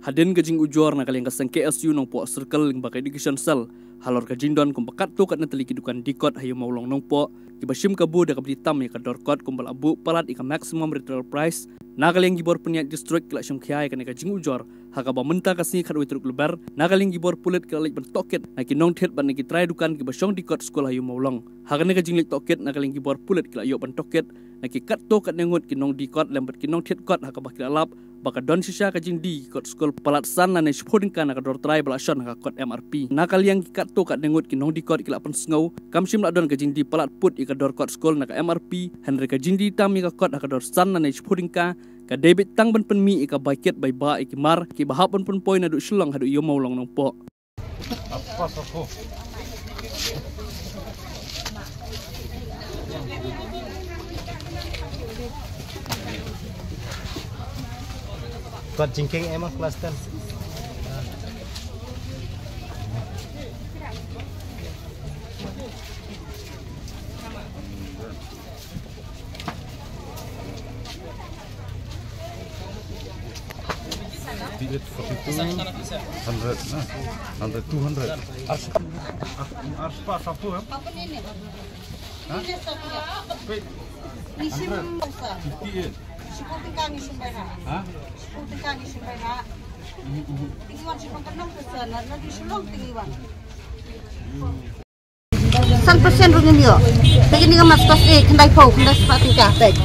Hadin gajing ujor na kaling kasang KSU nong po circle ng baka education cell. Halor ka jindon kung bakat to kat na taliki dukan dikot hayo maulong nong po. Ibasim kabu da kablitam ya kadorkot kung balabu palat ika maximum retail price. Nakaling gibor peniat district kila syam kiai kan gajing ujor. Haka ba menta kasih kadoi truk lebar. Nakaling gibor pulit kala ban toket. Naki nong tet ban naki try dukan kibasyong dikot sekolah hayo maulong. Haka ne gajing lik toket nakaling gibor pulit kila yo ban toket. Naki kat to kat nengut kinong dikot lembat kinong tet kot haka ba kila lap. Baka don sisya kajing di kot skol palat san na supporting kan nakador try balason haka kot MRP. Nakal yang kat to kat nengut kinong di kot kila pen sngau. Kamsim la don kajing di palat put ikador kot skol naka MRP. Henry kajing di tam ika kot nakador san na supporting ka. Ka debit tang ban pen mi ika baiket bai ba ikimar. Ki bahap pen poin adu sulong hadu iyo maulong nong po. Apa sako? Kuat jingking emang kelas 10. Tiket 42, 100, 200. Arspa sapu ya? Apa ini? Hah? Ini sih masa. 58. Seperti kami sembara. Hah? Seperti kami sembara. Tinggiwan si pangkanong kesana, nanti sulong tinggiwan. 100% rungin yo. Begini kamas pas kendai pau, kendai sepatu kapek.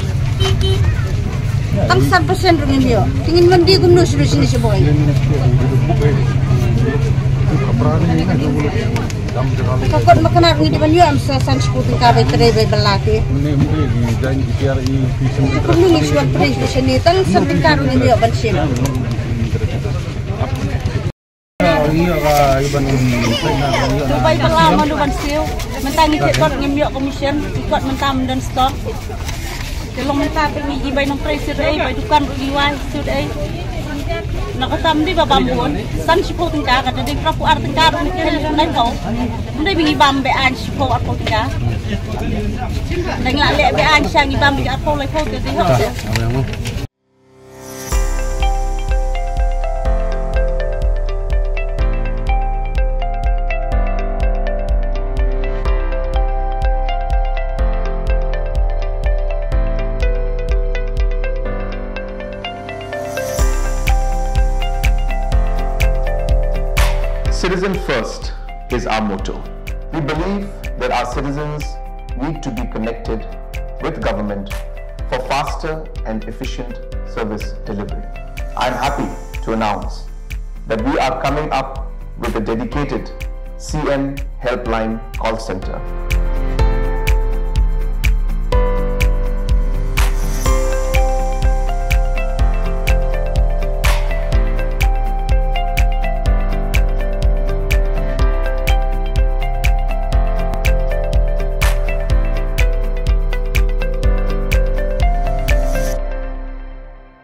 Tang 100% rungin yo. Tingin mandi gumno sudah sini seboy. Kakot makanan ini di mana yo amsa san seperti kapek terebe belati. Perlu ni suat pres di sini. Tang sampai karung ini yo bansim. Baik berlama du bansil. Mentang ikut ngemyok komisen, ikut mentam dan stok. Kalau mentah pergi ibai nong presir baik dukan rugiwan sudai. Nakatam di babambun, san sipo tingka kada di krapu ar tingka ru nai kau. Ndai bingi bambe an sipo ar kau tingka. Ndai ngale be an sang ibam bi ar kau lai kau te ho. Citizen first is our motto. We believe that our citizens need to be connected with government for faster and efficient service delivery. I am happy to announce that we are coming up with a dedicated CM helpline call center.